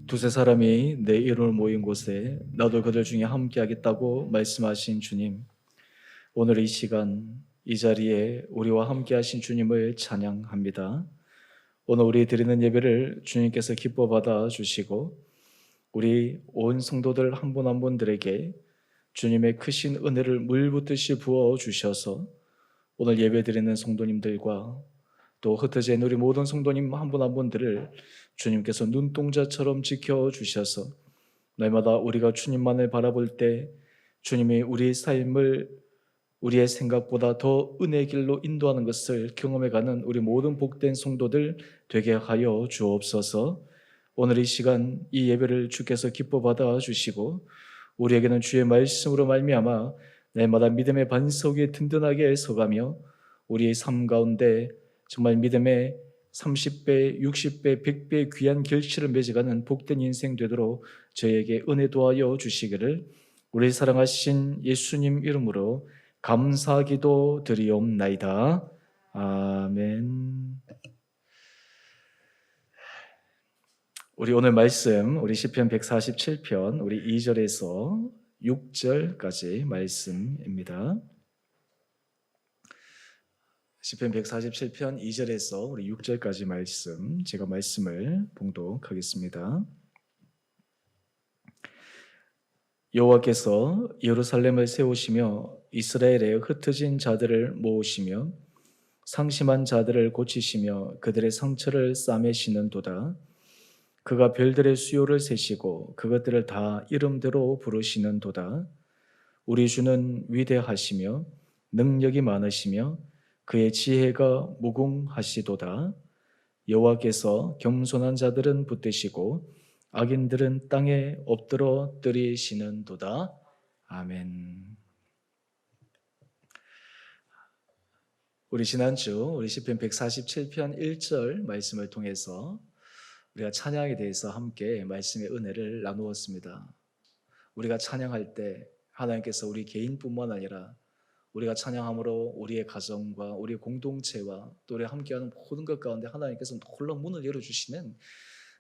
두세 사람이 내 이름을 모인 곳에 나도 그들 중에 함께하겠다고 말씀하신 주님, 오늘 이 시간 이 자리에 우리와 함께하신 주님을 찬양합니다. 오늘 우리 드리는 예배를 주님께서 기뻐 받아 주시고 우리 온 성도들 한 분 한 분들에게 주님의 크신 은혜를 물붓듯이 부어 주셔서 오늘 예배 드리는 성도님들과 또 흩어져 있는 우리 모든 성도님 한 분 한 분들을 주님께서 눈동자처럼 지켜주셔서 날마다 우리가 주님만을 바라볼 때 주님이 우리의 삶을 우리의 생각보다 더 은혜의 길로 인도하는 것을 경험해가는 우리 모든 복된 성도들 되게 하여 주옵소서. 오늘 이 시간 이 예배를 주께서 기뻐 받아 주시고 우리에게는 주의 말씀으로 말미암아 날마다 믿음의 반석 위에 든든하게 서가며 우리의 삶 가운데 정말 믿음의 30배, 60배, 100배의 귀한 결실을 맺어가는 복된 인생 되도록 저에게 은혜 도하여 주시기를 우리 사랑하신 예수님 이름으로 감사기도 드리옵나이다. 아멘. 우리 오늘 말씀, 우리 시편 147편, 우리 2절에서 6절까지 말씀입니다. 시편 147편 2절에서 우리 6절까지 말씀, 제가 말씀을 봉독하겠습니다. 여호와께서 예루살렘을 세우시며 이스라엘의 흩어진 자들을 모으시며 상심한 자들을 고치시며 그들의 상처를 싸매시는도다. 그가 별들의 수요를 세시고 그것들을 다 이름대로 부르시는도다. 우리 주는 위대하시며 능력이 많으시며 그의 지혜가 무궁하시도다. 여호와께서 겸손한 자들은 붙드시고 악인들은 땅에 엎드러뜨리시는도다. 아멘. 우리 지난주 우리 시편 147편 1절 말씀을 통해서 우리가 찬양에 대해서 함께 말씀의 은혜를 나누었습니다. 우리가 찬양할 때 하나님께서 우리 개인뿐만 아니라 우리가 찬양함으로 우리의 가정과 우리의 공동체와 또 우리 함께하는 모든 것 가운데 하나님께서 놀라운 문을 열어주시는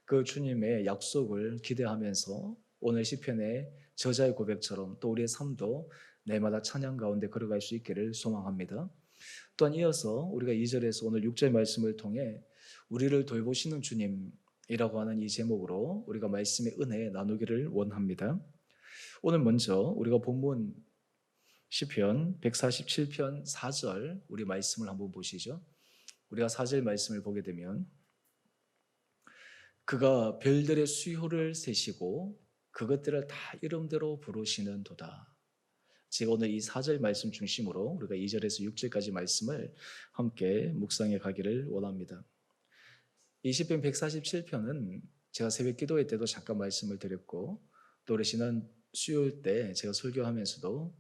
그 주님의 약속을 기대하면서 오늘 시편의 저자의 고백처럼 또 우리의 삶도 날마다 찬양 가운데 걸어갈 수 있기를 소망합니다. 또한 이어서 우리가 2절에서 오늘 6절 말씀을 통해 우리를 돌보시는 주님이라고 하는 이 제목으로 우리가 말씀의 은혜 나누기를 원합니다. 오늘 먼저 우리가 본문 시편 147편 4절 우리 말씀을 한번 보시죠. 우리가 4절 말씀을 보게 되면 그가 별들의 수요를 세시고 그것들을 다 이름대로 부르시는도다. 제가 오늘 이 4절 말씀 중심으로 우리가 2절에서 6절까지 말씀을 함께 묵상해 가기를 원합니다. 이 시편 147편은 제가 새벽 기도회 때도 잠깐 말씀을 드렸고 또 우리 지난 수요일 때 제가 설교하면서도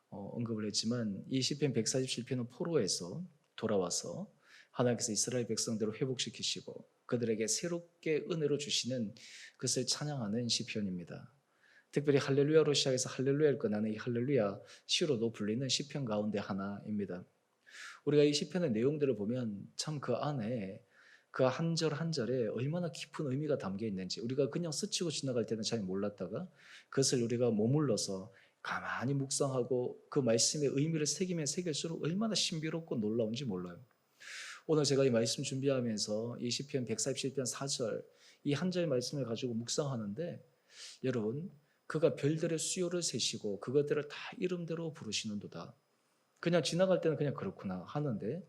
언급을 했지만 이 시편 147편은 포로에서 돌아와서 하나님께서 이스라엘 백성들을 회복시키시고 그들에게 새롭게 은혜로 주시는 그것을 찬양하는 시편입니다. 특별히 할렐루야로 시작해서 할렐루야를 끝나는 이 할렐루야 시로도 불리는 시편 가운데 하나입니다. 우리가 이 시편의 내용들을 보면 참 그 안에 그 한 절 한 절에 얼마나 깊은 의미가 담겨 있는지 우리가 그냥 스치고 지나갈 때는 잘 몰랐다가 그것을 우리가 머물러서 가만히 묵상하고 그 말씀의 의미를 새기면 새길수록 얼마나 신비롭고 놀라운지 몰라요. 오늘 제가 이 말씀 준비하면서 이 시편 147편 4절 이 한 절 말씀을 가지고 묵상하는데 여러분 그가 별들의 수요를 세시고 그것들을 다 이름대로 부르시는도다. 그냥 지나갈 때는 그냥 그렇구나 하는데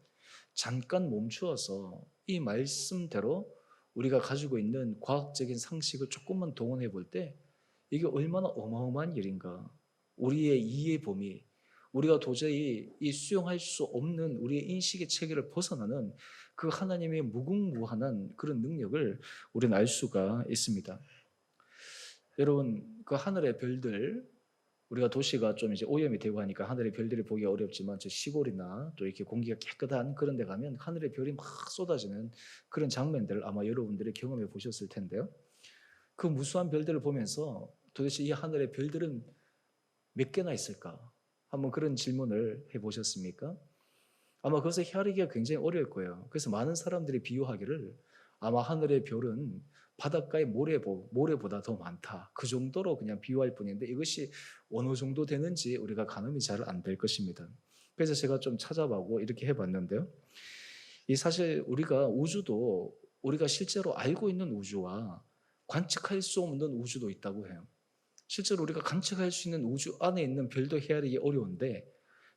잠깐 멈추어서 이 말씀대로 우리가 가지고 있는 과학적인 상식을 조금만 동원해 볼 때 이게 얼마나 어마어마한 일인가. 우리의 이해 범위, 우리가 도저히 이 수용할 수 없는 우리의 인식의 체계를 벗어나는 그 하나님의 무궁무한한 그런 능력을 우리는 알 수가 있습니다. 여러분, 그 하늘의 별들, 우리가 도시가 좀 이제 오염이 되고 하니까 하늘의 별들이 보기 어렵지만 저 시골이나 또 이렇게 공기가 깨끗한 그런 데 가면 하늘의 별이 막 쏟아지는 그런 장면들을 아마 여러분들이 경험해 보셨을 텐데요. 그 무수한 별들을 보면서 도대체 이 하늘의 별들은 몇 개나 있을까? 한번 그런 질문을 해 보셨습니까? 아마 그것을 헤아리기가 굉장히 어려울 거예요. 그래서 많은 사람들이 비유하기를 아마 하늘의 별은 바닷가의 모래보다 더 많다. 그 정도로 그냥 비유할 뿐인데 이것이 어느 정도 되는지 우리가 가늠이 잘 안 될 것입니다. 그래서 제가 좀 찾아보고 이렇게 해봤는데요. 이 사실 우리가 실제로 알고 있는 우주와 관측할 수 없는 우주도 있다고 해요. 실제로 우리가 관측할 수 있는 우주 안에 있는 별도 헤아리기 어려운데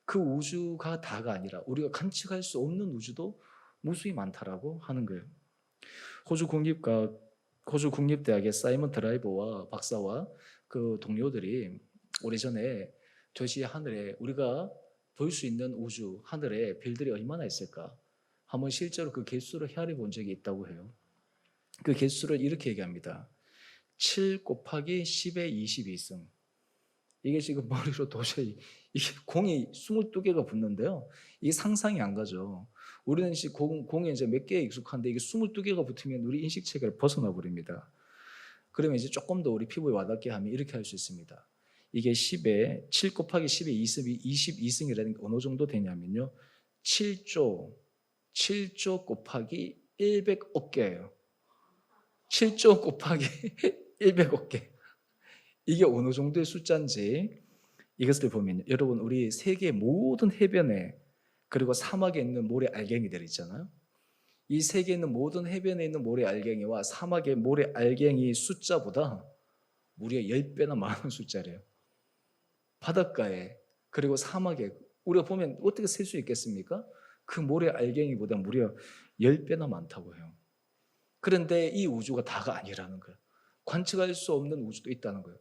그 우주가 다가 아니라 우리가 관측할 수 없는 우주도 무수히 많다라고 하는 거예요. 호주 국립대학의 사이먼 드라이버와 박사와 그 동료들이 오래전에 도시 하늘에 우리가 볼 수 있는 우주 하늘에 별들이 얼마나 있을까 한번 실제로 그 개수를 헤아려 본 적이 있다고 해요. 그 개수를 이렇게 얘기합니다. 7 곱하기 10의 22승. 이게 지금 머리로 도저히 이게 공이 22개가 붙는데요. 이게 상상이 안 가죠. 우리는 공에 이제 몇 개에 익숙한데 이게 22개가 붙으면 우리 인식 체계를 벗어나 버립니다. 그러면 이제 조금 더 우리 피부에 와닿게 하면 이렇게 할 수 있습니다. 이게 7 곱하기 10의 22승이라는 게 어느 정도 되냐면요. 7조 곱하기 100억 개예요. 7조 곱하기 100억 개. 이게 어느 정도의 숫자인지 이것을 보면 여러분 우리 세계 모든 해변에 그리고 사막에 있는 모래 알갱이들 있잖아요. 이 세계에 있는 모든 해변에 있는 모래 알갱이와 사막의 모래 알갱이 숫자보다 무려 10배나 많은 숫자래요. 바닷가에 그리고 사막에 우리가 보면 어떻게 셀 수 있겠습니까? 그 모래 알갱이보다 무려 10배나 많다고 해요. 그런데 이 우주가 다가 아니라는 거예요. 관측할 수 없는 우주도 있다는 거예요.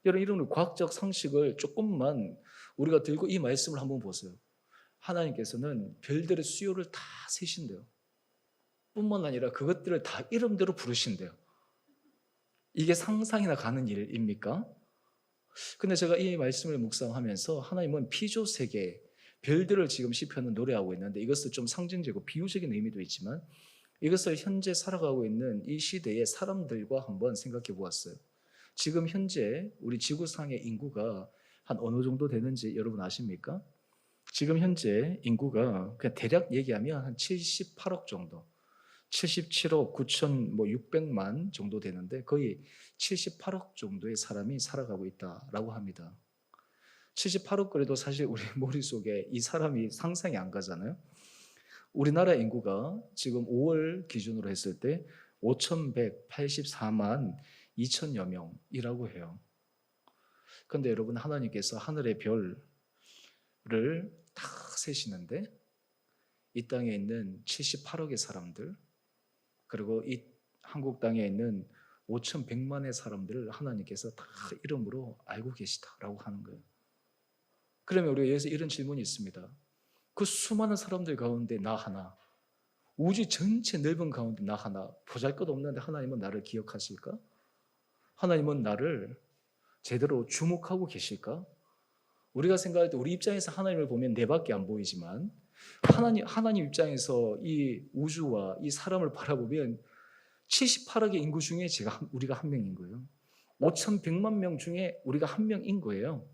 여러분 이런 과학적 상식을 조금만 우리가 들고 이 말씀을 한번 보세요. 하나님께서는 별들의 수요를 다 세신대요. 뿐만 아니라 그것들을 다 이름대로 부르신대요. 이게 상상이나 가는 일입니까? 근데 제가 이 말씀을 묵상하면서 하나님은 피조세계, 별들을 지금 시편은 노래하고 있는데 이것을 좀 상징적이고 비유적인 의미도 있지만 이것을 현재 살아가고 있는 이 시대의 사람들과 한번 생각해 보았어요. 지금 현재 우리 지구상의 인구가 한 어느 정도 되는지 여러분 아십니까? 지금 현재 인구가 그냥 대략 얘기하면 한 78억 정도, 77억 9천 6백만 정도 되는데 거의 78억 정도의 사람이 살아가고 있다라고 합니다. 78억 그래도 사실 우리 머릿속에 이 사람이 상상이 안 가잖아요. 우리나라 인구가 지금 5월 기준으로 했을 때 5,184만 2천여 명이라고 해요. 그런데 여러분 하나님께서 하늘의 별을 다 세시는데 이 땅에 있는 78억의 사람들 그리고 이 한국 땅에 있는 5,100만의 사람들을 하나님께서 다 이름으로 알고 계시다라고 하는 거예요. 그러면 우리가 여기서 이런 질문이 있습니다. 그 수많은 사람들 가운데 나 하나, 우주 전체 넓은 가운데 나 하나, 보잘것없는데 하나님은 나를 기억하실까? 하나님은 나를 제대로 주목하고 계실까? 우리가 생각할 때 우리 입장에서 하나님을 보면 내밖에 안 보이지만 하나님 입장에서 이 우주와 이 사람을 바라보면 78억의 인구 중에 우리가 한 명인 거예요. 5,100만 명 중에 우리가 한 명인 거예요.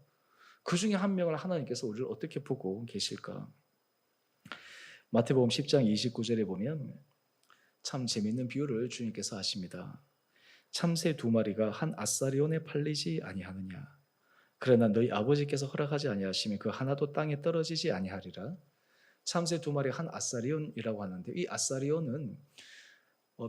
그 중에 한 명을 하나님께서 우리를 어떻게 보고 계실까? 마태복음 10장 29절에 보면 참 재미있는 비유를 주님께서 하십니다. 참새 2마리가 한 아사리온에 팔리지 아니하느냐? 그러나 너희 아버지께서 허락하지 아니하시면 그 하나도 땅에 떨어지지 아니하리라. 참새 2마리 한 아사리온이라고 하는데 이 아사리온은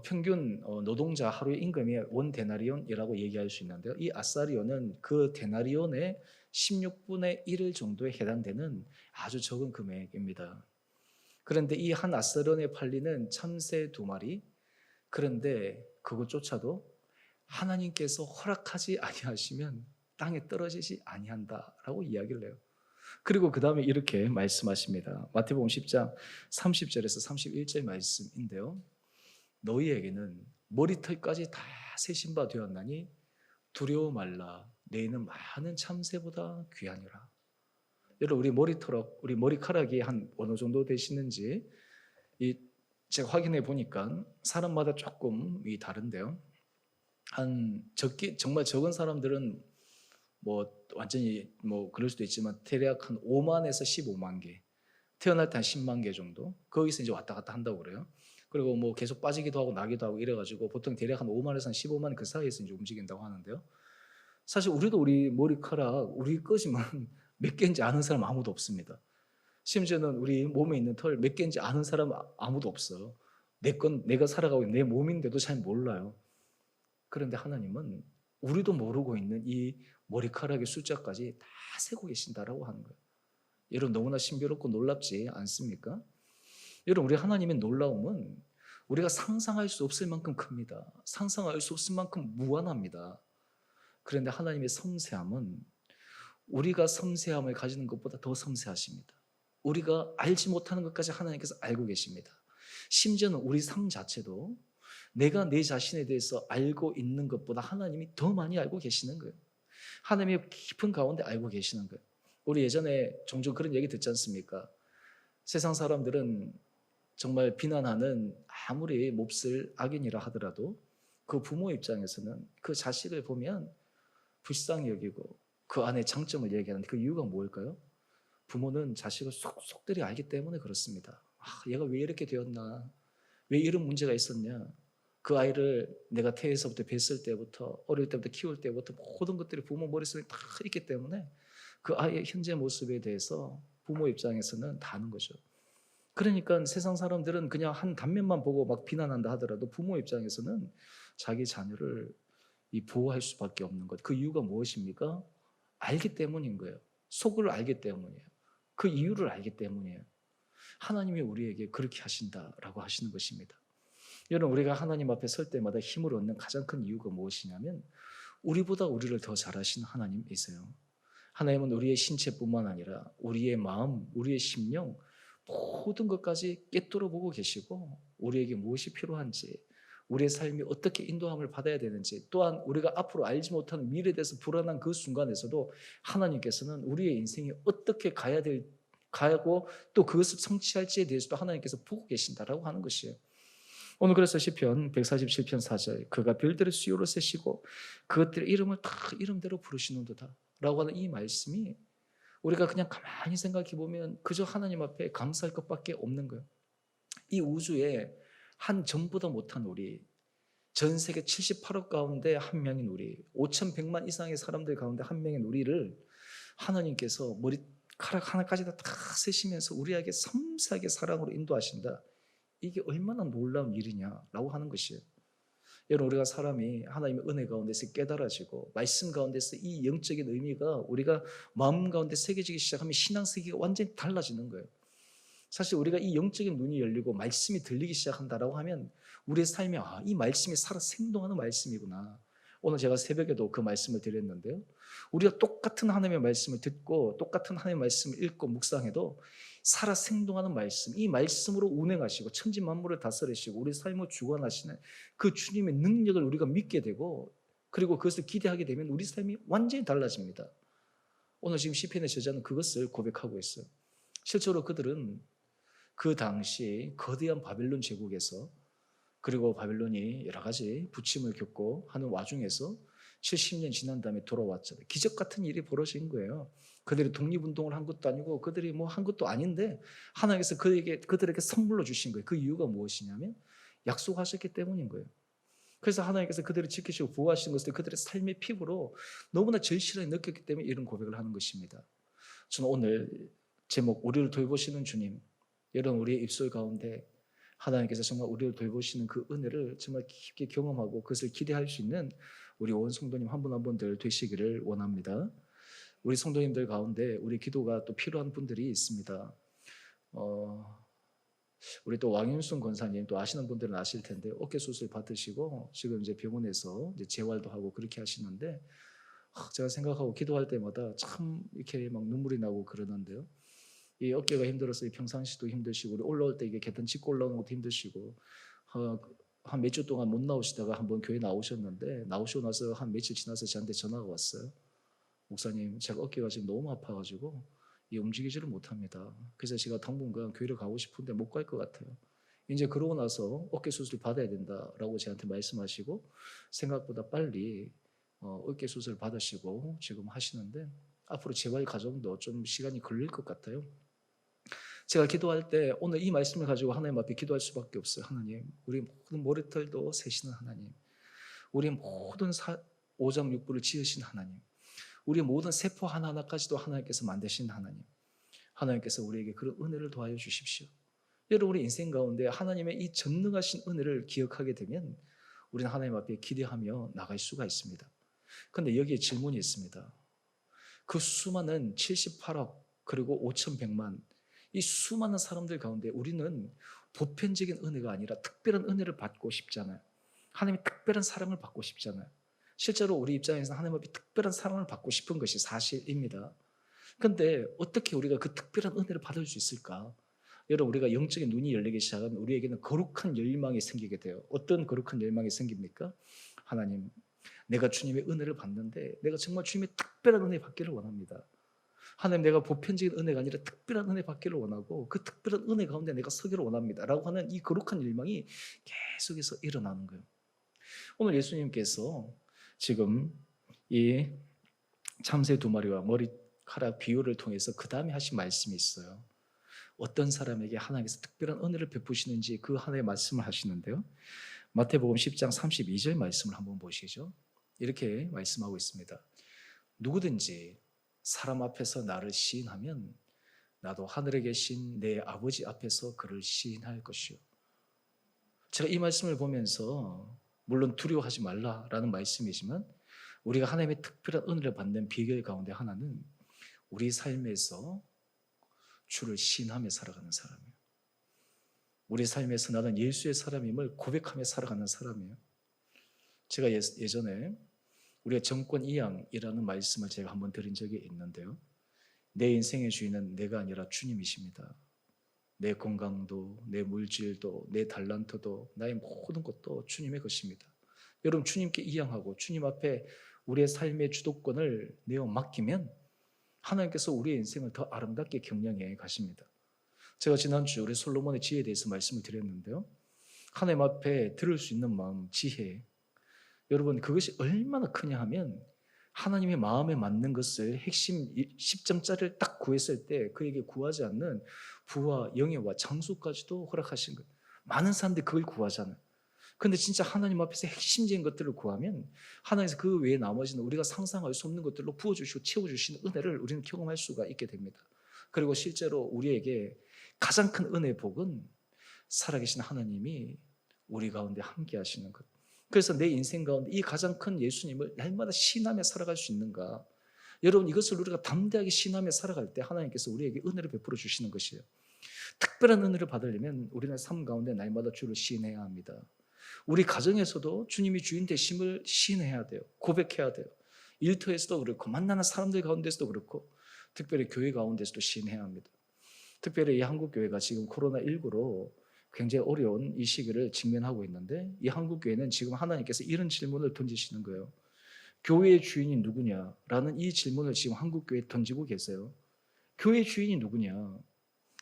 평균 노동자 하루의 임금이 원 데나리온이라고 얘기할 수 있는데요. 이 아사리온은 그 데나리온의 16분의 1 정도에 해당되는 아주 적은 금액입니다. 그런데 이 한 아사리온에 팔리는 참새 2마리 그런데 그것조차도 하나님께서 허락하지 아니하시면 땅에 떨어지지 아니한다라고 이야기를 해요. 그리고 그 다음에 이렇게 말씀하십니다. 마태복음 10장 30절에서 31절 말씀인데요. 너희에게는 머리털까지 다 세신 바 되었나니 두려워 말라. 너희는 많은 참새보다 귀하니라. 여러분 우리 머리카락이 한 어느 정도 되시는지 제가 확인해 보니까 사람마다 조금 다른데요. 정말 적은 사람들은 완전히 그럴 수도 있지만 대략 한 5만에서 15만 개 태어날 때 한 10만 개 정도 거기서 이제 왔다 갔다 한다고 그래요. 그리고 뭐 계속 빠지기도 하고 나기도 하고 이래가지고 보통 대략 한 5만에서 한 15만 그 사이에서 이제 움직인다고 하는데요. 사실 우리도 우리 머리카락, 우리 거지만 몇 개인지 아는 사람 아무도 없습니다. 심지어는 우리 몸에 있는 털 몇 개인지 아는 사람 아무도 없어요. 내 건 내가 살아가고 있는 내 몸인데도 잘 몰라요. 그런데 하나님은 우리도 모르고 있는 이 머리카락의 숫자까지 다 세고 계신다라고 하는 거예요. 여러분 너무나 신비롭고 놀랍지 않습니까? 여러분 우리 하나님의 놀라움은 우리가 상상할 수 없을 만큼 큽니다. 상상할 수 없을 만큼 무한합니다. 그런데 하나님의 섬세함은 우리가 섬세함을 가지는 것보다 더 섬세하십니다. 우리가 알지 못하는 것까지 하나님께서 알고 계십니다. 심지어는 우리 삶 자체도 내가 내 자신에 대해서 알고 있는 것보다 하나님이 더 많이 알고 계시는 거예요. 하나님의 깊은 가운데 알고 계시는 거예요. 우리 예전에 종종 그런 얘기 듣지 않습니까? 세상 사람들은 정말 비난하는 아무리 몹쓸 악인이라 하더라도 그 부모 입장에서는 그 자식을 보면 불쌍히 여기고 그 안에 장점을 얘기하는데 그 이유가 뭘까요? 부모는 자식을 속속들이 알기 때문에 그렇습니다. 얘가 왜 이렇게 되었나? 왜 이런 문제가 있었냐? 그 아이를 내가 태에서부터 뵀을 때부터 어릴 때부터 키울 때부터 모든 것들이 부모 머릿속에 다 있기 때문에 그 아이의 현재 모습에 대해서 부모 입장에서는 다 아는 거죠. 그러니까 세상 사람들은 그냥 한 단면만 보고 막 비난한다 하더라도 부모 입장에서는 자기 자녀를 보호할 수밖에 없는 것. 그 이유가 무엇입니까? 알기 때문인 거예요. 속을 알기 때문이에요. 그 이유를 알기 때문이에요. 하나님이 우리에게 그렇게 하신다라고 하시는 것입니다. 여러분 우리가 하나님 앞에 설 때마다 힘을 얻는 가장 큰 이유가 무엇이냐면 우리보다 우리를 더 잘 아시는 하나님이세요. 하나님은 우리의 신체뿐만 아니라 우리의 마음, 우리의 심령 모든 것까지 꿰뚫어 보고 계시고 우리에게 무엇이 필요한지 우리의 삶이 어떻게 인도함을 받아야 되는지 또한 우리가 앞으로 알지 못하는 미래에 대해서 불안한 그 순간에서도 하나님께서는 우리의 인생이 어떻게 가고 또 그것을 성취할지에 대해서도 하나님께서 보고 계신다라고 하는 것이에요. 오늘 그래서 시편 147편 4절 그가 별들의 수요를 세시고 그것들의 이름을 다 이름대로 부르시는도다 라고 하는 이 말씀이 우리가 그냥 가만히 생각해 보면 그저 하나님 앞에 감사할 것밖에 없는 거예요. 이 우주에 한 전보다 못한 우리, 전 세계 78억 가운데 한 명인 우리, 5,100만 이상의 사람들 가운데 한 명인 우리를 하나님께서 머리카락 하나까지 다 세시면서 우리에게 섬세하게 사랑으로 인도하신다. 이게 얼마나 놀라운 일이냐라고 하는 것이에요. 여러분 우리가 사람이 하나님의 은혜 가운데서 깨달아지고 말씀 가운데서 이 영적인 의미가 우리가 마음 가운데 새겨지기 시작하면 신앙 세계가 완전히 달라지는 거예요. 사실 우리가 이 영적인 눈이 열리고 말씀이 들리기 시작한다라고 하면 우리의 삶이 이 말씀이 살아 생동하는 말씀이구나. 오늘 제가 새벽에도 그 말씀을 드렸는데요. 우리가 똑같은 하나님의 말씀을 듣고 똑같은 하나님의 말씀을 읽고 묵상해도 살아 생동하는 말씀, 이 말씀으로 운행하시고 천지 만물을 다스리시고 우리 삶을 주관하시는 그 주님의 능력을 우리가 믿게 되고 그리고 그것을 기대하게 되면 우리 삶이 완전히 달라집니다. 오늘 지금 시편의 저자는 그것을 고백하고 있어요. 실제로 그들은 그 당시 거대한 바벨론 제국에서 그리고 바벨론이 여러 가지 부침을 겪고 하는 와중에서 70년 지난 다음에 돌아왔잖아요. 기적 같은 일이 벌어진 거예요. 그들이 독립운동을 한 것도 아니고 그들이 뭐 한 것도 아닌데 하나님께서 그들에게 선물로 주신 거예요. 그 이유가 무엇이냐면 약속하셨기 때문인 거예요. 그래서 하나님께서 그들을 지키시고 보호하신 것을 그들의 삶의 피부로 너무나 절실하게 느꼈기 때문에 이런 고백을 하는 것입니다. 저는 오늘 제목 우리를 돌보시는 주님, 여러분 우리의 입술 가운데 하나님께서 정말 우리를 돌보시는 그 은혜를 정말 깊게 경험하고 그것을 기대할 수 있는 우리 온 성도님 한 분 한 분들 되시기를 원합니다. 우리 성도님들 가운데 우리 기도가 또 필요한 분들이 있습니다. 우리 또 왕윤순 권사님 또 아시는 분들은 아실 텐데 어깨 수술 받으시고 지금 이제 병원에서 이제 재활도 하고 그렇게 하시는데 제가 생각하고 기도할 때마다 참 이렇게 막 눈물이 나고 그러는데요. 이 어깨가 힘들어서 평상시도 힘드시고 우리 올라올 때 이게 계단 짚고 올라오는 것도 힘드시고 한 몇 주 동안 못 나오시다가 한번 교회 나오셨는데 나오시고 나서 한 며칠 지나서 저한테 전화가 왔어요. 목사님 제가 어깨가 지금 너무 아파가지고 움직이지를 못합니다. 그래서 제가 당분간 교회를 가고 싶은데 못 갈 것 같아요. 이제 그러고 나서 어깨 수술 받아야 된다라고 저한테 말씀하시고 생각보다 빨리 어깨 수술 받으시고 지금 하시는데 앞으로 재활 과정도 좀 시간이 걸릴 것 같아요. 제가 기도할 때 오늘 이 말씀을 가지고 하나님 앞에 기도할 수밖에 없어요. 하나님, 우리 모든 머리털도 세시는 하나님, 우리 모든 오장육부를 지으신 하나님, 우리 모든 세포 하나하나까지도 하나님께서 만드신 하나님, 하나님께서 우리에게 그런 은혜를 더하여 주십시오. 여러분, 우리 인생 가운데 하나님의 이 전능하신 은혜를 기억하게 되면 우리는 하나님 앞에 기대하며 나갈 수가 있습니다. 그런데 여기에 질문이 있습니다. 그 수많은 78억 그리고 5,100만 이 수많은 사람들 가운데 우리는 보편적인 은혜가 아니라 특별한 은혜를 받고 싶잖아요. 하나님의 특별한 사랑을 받고 싶잖아요. 실제로 우리 입장에서는 하나님 앞에 특별한 사랑을 받고 싶은 것이 사실입니다. 그런데 어떻게 우리가 그 특별한 은혜를 받을 수 있을까? 여러분, 우리가 영적인 눈이 열리기 시작하면 우리에게는 거룩한 열망이 생기게 돼요. 어떤 거룩한 열망이 생깁니까? 하나님, 내가 주님의 은혜를 받는데 내가 정말 주님의 특별한 은혜 받기를 원합니다. 하나님, 내가 보편적인 은혜가 아니라 특별한 은혜 받기를 원하고 그 특별한 은혜 가운데 내가 서기를 원합니다 라고 하는 이 거룩한 열망이 계속해서 일어나는 거예요. 오늘 예수님께서 지금 이 참새 2마리와 머리카락 비유를 통해서 그 다음에 하신 말씀이 있어요. 어떤 사람에게 하나님께서 특별한 은혜를 베푸시는지 그 하나의 말씀을 하시는데요. 마태복음 10장 32절 말씀을 한번 보시죠. 이렇게 말씀하고 있습니다. 누구든지 사람 앞에서 나를 시인하면 나도 하늘에 계신 내 아버지 앞에서 그를 시인할 것이요. 제가 이 말씀을 보면서 물론 두려워하지 말라라는 말씀이지만 우리가 하나님의 특별한 은혜를 받는 비결 가운데 하나는 우리 삶에서 주를 시인하며 살아가는 사람이에요. 우리 삶에서 나는 예수의 사람임을 고백하며 살아가는 사람이에요. 제가 예전에 우리가 정권 이양이라는 말씀을 제가 한번 드린 적이 있는데요. 내 인생의 주인은 내가 아니라 주님이십니다. 내 건강도, 내 물질도, 내 달란트도, 나의 모든 것도 주님의 것입니다. 여러분, 주님께 이양하고 주님 앞에 우리의 삶의 주도권을 내어 맡기면 하나님께서 우리의 인생을 더 아름답게 경영해 가십니다. 제가 지난주 우리 솔로몬의 지혜에 대해서 말씀을 드렸는데요. 하나님 앞에 들을 수 있는 마음, 지혜. 여러분, 그것이 얼마나 크냐 하면 하나님의 마음에 맞는 것을 핵심 10점짜리를 딱 구했을 때 그에게 구하지 않는 부와 영예와 장수까지도 허락하신 거예요. 많은 사람들이 그걸 구하잖아요. 그런데 진짜 하나님 앞에서 핵심적인 것들을 구하면 하나님께서 그 외에 나머지는 우리가 상상할 수 없는 것들로 부어주시고 채워주시는 은혜를 우리는 경험할 수가 있게 됩니다. 그리고 실제로 우리에게 가장 큰 은혜의 복은 살아계신 하나님이 우리 가운데 함께 하시는 것. 그래서 내 인생 가운데 이 가장 큰 예수님을 날마다 신하며 살아갈 수 있는가? 여러분, 이것을 우리가 담대하게 신하며 살아갈 때 하나님께서 우리에게 은혜를 베풀어 주시는 것이에요. 특별한 은혜를 받으려면 우리는 삶 가운데 날마다 주를 시인해야 합니다. 우리 가정에서도 주님이 주인 되심을 시인해야 돼요. 고백해야 돼요. 일터에서도 그렇고 만나는 사람들 가운데서도 그렇고 특별히 교회 가운데서도 시인해야 합니다. 특별히 이 한국교회가 지금 코로나19로 굉장히 어려운 이 시기를 직면하고 있는데 이 한국교회는 지금 하나님께서 이런 질문을 던지시는 거예요. 교회의 주인이 누구냐라는 이 질문을 지금 한국교회에 던지고 계세요. 교회의 주인이 누구냐?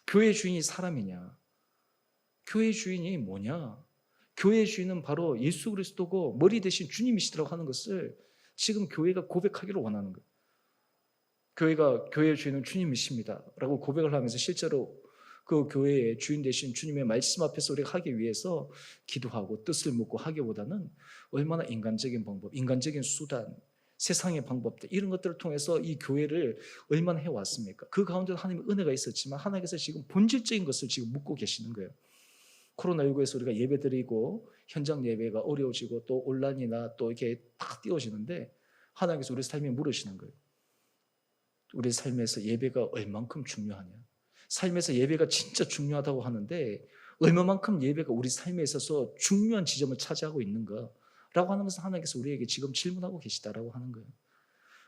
교회의 주인이 사람이냐? 교회의 주인이 뭐냐? 교회의 주인은 바로 예수 그리스도고 머리 대신 주님이시라고 하는 것을 지금 교회가 고백하기를 원하는 거예요. 교회의 주인은 주님이십니다 라고 고백을 하면서 실제로 그 교회의 주인 되신 주님의 말씀 앞에서 우리가 하기 위해서 기도하고 뜻을 묻고 하기보다는 얼마나 인간적인 방법, 인간적인 수단, 세상의 방법들 이런 것들을 통해서 이 교회를 얼마나 해왔습니까? 그 가운데 하나님의 은혜가 있었지만 하나님께서 지금 본질적인 것을 지금 묻고 계시는 거예요. 코로나19에서 우리가 예배드리고 현장 예배가 어려워지고 또 온라인이나 또 이렇게 탁 띄워지는데 하나님께서 우리 삶에 물으시는 거예요. 우리 삶에서 예배가 얼만큼 중요하냐? 삶에서 예배가 진짜 중요하다고 하는데 얼마만큼 예배가 우리 삶에 있어서 중요한 지점을 차지하고 있는가? 라고 하는 것은 하나님께서 우리에게 지금 질문하고 계시다라고 하는 거예요.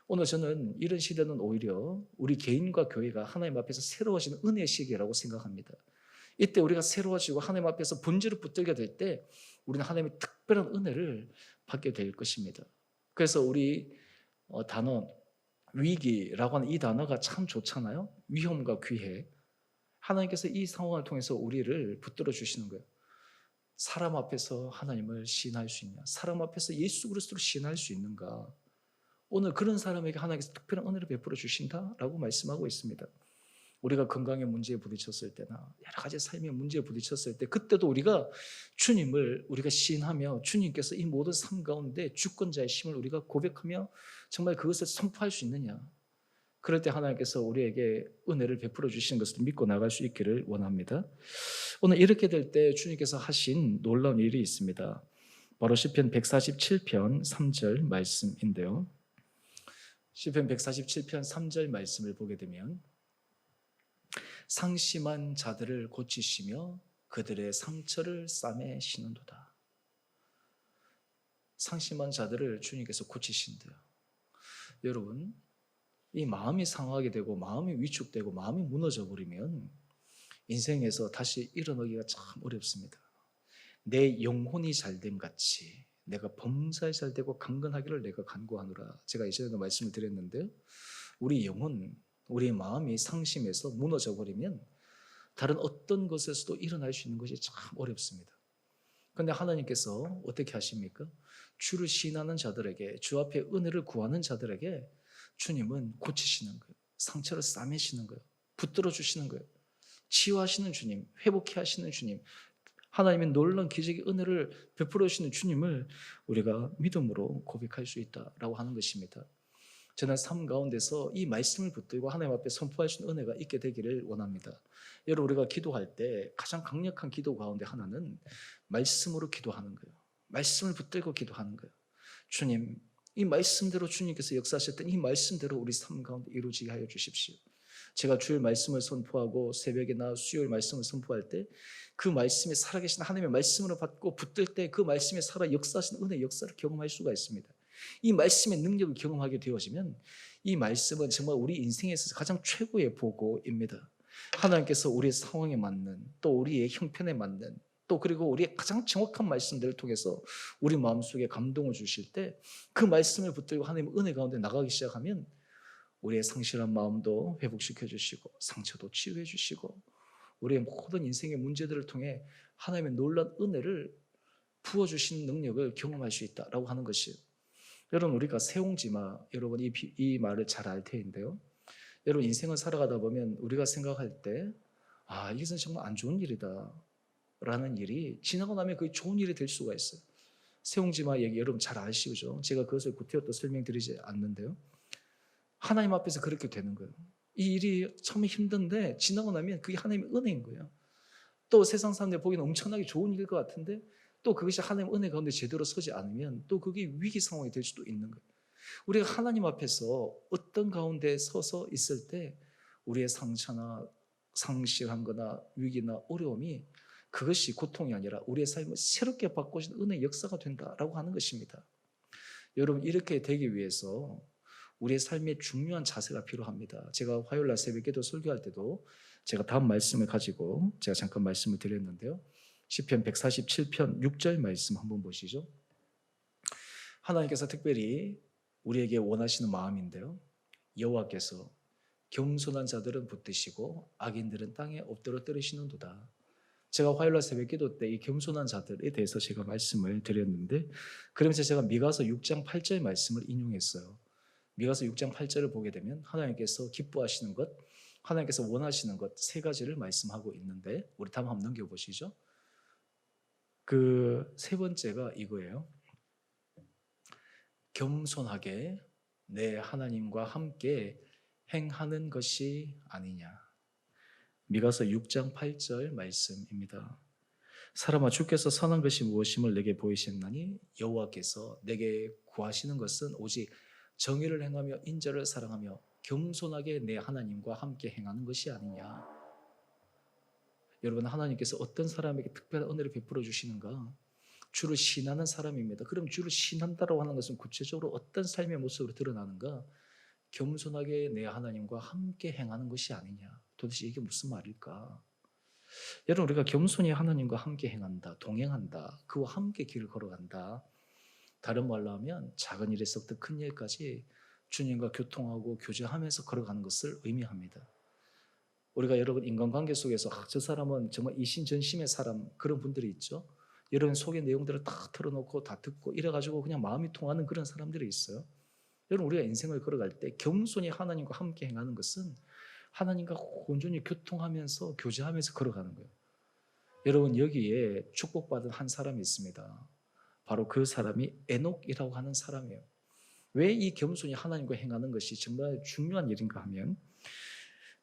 오늘 저는 이런 시대는 오히려 우리 개인과 교회가 하나님 앞에서 새로워지는 은혜의 시기라고 생각합니다. 이때 우리가 새로워지고 하나님 앞에서 본질을 붙들게 될 때 우리는 하나님의 특별한 은혜를 받게 될 것입니다. 그래서 우리 단어 위기라고 하는 이 단어가 참 좋잖아요. 위험과 기회. 하나님께서 이 상황을 통해서 우리를 붙들어 주시는 거예요. 사람 앞에서 하나님을 시인할 수 있냐? 사람 앞에서 예수 그리스도를 시인할 수 있는가? 오늘 그런 사람에게 하나님께서 특별한 은혜를 베풀어 주신다라고 말씀하고 있습니다. 우리가 건강의 문제에 부딪혔을 때나 여러 가지 삶의 문제에 부딪혔을 때 그때도 우리가 주님을 우리가 시인하며 주님께서 이 모든 삶 가운데 주권자의 심을 우리가 고백하며 정말 그것을 선포할 수 있느냐. 그럴 때 하나님께서 우리에게 은혜를 베풀어 주시는 것을 믿고 나갈 수 있기를 원합니다. 오늘 이렇게 될 때 주님께서 하신 놀라운 일이 있습니다. 바로 시편 147편 3절 말씀인데요. 시편 147편 3절 말씀을 보게 되면 상심한 자들을 고치시며 그들의 상처를 싸매시는도다. 상심한 자들을 주님께서 고치신대요. 여러분, 이 마음이 상하게 되고 마음이 위축되고 마음이 무너져 버리면 인생에서 다시 일어나기가 참 어렵습니다. 내 영혼이 잘됨 같이 내가 범사에 잘되고 강건하기를 내가 간구하노라. 제가 이전에도 말씀을 드렸는데요. 우리 영혼, 우리 마음이 상심해서 무너져 버리면 다른 어떤 것에서도 일어날 수 있는 것이 참 어렵습니다. 그런데 하나님께서 어떻게 하십니까? 주를 신하는 자들에게, 주 앞에 은혜를 구하는 자들에게 주님은 고치시는 거예요. 상처를 싸매시는 거예요. 붙들어 주시는 거예요. 치유하시는 주님, 회복해 하시는 주님, 하나님의 놀라운 기적의 은혜를 베풀어 주시는 주님을 우리가 믿음으로 고백할 수 있다라고 하는 것입니다. 저는 삶 가운데서 이 말씀을 붙들고 하나님 앞에 선포할 수 있는 은혜가 있게 되기를 원합니다. 여러분, 우리가 기도할 때 가장 강력한 기도 가운데 하나는 말씀으로 기도하는 거예요. 말씀을 붙들고 기도하는 거예요. 주님, 이 말씀대로 주님께서 역사하셨던 이 말씀대로 우리 삶 가운데 이루어지게 하여 주십시오. 제가 주일 말씀을 선포하고 새벽이나 수요일 말씀을 선포할 때 그 말씀에 살아계신 하나님의 말씀으로 받고 붙들 때 그 말씀에 살아 역사하시는 은혜의 역사를 경험할 수가 있습니다. 이 말씀의 능력을 경험하게 되어지면 이 말씀은 정말 우리 인생에 있어서 가장 최고의 보고입니다. 하나님께서 우리의 상황에 맞는, 또 우리의 형편에 맞는, 또 그리고 우리의 가장 정확한 말씀들을 통해서 우리 마음속에 감동을 주실 때 그 말씀을 붙들고 하나님의 은혜 가운데 나가기 시작하면 우리의 상실한 마음도 회복시켜 주시고 상처도 치유해 주시고 우리의 모든 인생의 문제들을 통해 하나님의 놀라운 은혜를 부어주시는 능력을 경험할 수 있다라고 하는 것이에요. 여러분, 우리가 세옹지마, 여러분 이 말을 잘 알 테인데요. 여러분, 인생을 살아가다 보면 우리가 생각할 때 이것은 정말 안 좋은 일이다 라는 일이 지나고 나면 그게 좋은 일이 될 수가 있어요. 세옹지마 얘기 여러분 잘 아시죠? 제가 그것을 구태여 또 설명드리지 않는데요. 하나님 앞에서 그렇게 되는 거예요. 이 일이 처음에 힘든데 지나고 나면 그게 하나님의 은혜인 거예요. 또 세상 사람들 보기에는 엄청나게 좋은 일일 것 같은데 또 그것이 하나님의 은혜 가운데 제대로 서지 않으면 또 그게 위기 상황이 될 수도 있는 거예요. 우리가 하나님 앞에서 어떤 가운데 서서 있을 때 우리의 상처나 상실한 거나 위기나 어려움이 그것이 고통이 아니라 우리의 삶을 새롭게 바꾸시는 은혜의 역사가 된다라고 하는 것입니다. 여러분, 이렇게 되기 위해서 우리의 삶에 중요한 자세가 필요합니다. 제가 화요일날 새벽기도 설교할 때도 제가 다음 말씀을 가지고 제가 잠깐 말씀을 드렸는데요. 시편 147편 6절 말씀 한번 보시죠. 하나님께서 특별히 우리에게 원하시는 마음인데요. 여호와께서 겸손한 자들은 붙드시고 악인들은 땅에 엎드려 때리시는도다. 제가 화요일날 새벽기도 때 이 겸손한 자들에 대해서 제가 말씀을 드렸는데 그러면서 제가 미가서 6장 8절 말씀을 인용했어요. 미가서 6장 8절을 보게 되면 하나님께서 기뻐하시는 것, 하나님께서 원하시는 것 세 가지를 말씀하고 있는데 우리 다음 한번 넘겨보시죠. 그 세 번째가 이거예요. 겸손하게 내 하나님과 함께 행하는 것이 아니냐. 미가서 6장 8절 말씀입니다. 사람아, 주께서 선한 것이 무엇임을 내게 보이셨나니 여호와께서 내게 구하시는 것은 오직 정의를 행하며 인자를 사랑하며 겸손하게 내 하나님과 함께 행하는 것이 아니냐. 여러분, 하나님께서 어떤 사람에게 특별한 은혜를 베풀어 주시는가? 주를 신하는 사람입니다. 그럼 주를 신한다고 하는 것은 구체적으로 어떤 삶의 모습으로 드러나는가? 겸손하게 내 하나님과 함께 행하는 것이 아니냐. 도대체 이게 무슨 말일까? 여러분, 우리가 겸손히 하나님과 함께 행한다, 동행한다, 그와 함께 길을 걸어간다. 다른 말로 하면 작은 일에서부터 큰 일까지 주님과 교통하고 교제하면서 걸어가는 것을 의미합니다. 우리가 여러분 인간관계 속에서 저 사람은 정말 이신전심의 사람, 그런 분들이 있죠. 여러분 속의 내용들을 다 털어놓고 다 듣고 이래가지고 그냥 마음이 통하는 그런 사람들이 있어요. 여러분, 우리가 인생을 걸어갈 때 겸손히 하나님과 함께 행하는 것은 하나님과 온전히 교통하면서 교제하면서 걸어가는 거예요. 여러분 여기에 축복받은 한 사람이 있습니다. 바로 그 사람이 에녹이라고 하는 사람이에요. 왜 이 겸손히 하나님과 행하는 것이 정말 중요한 일인가 하면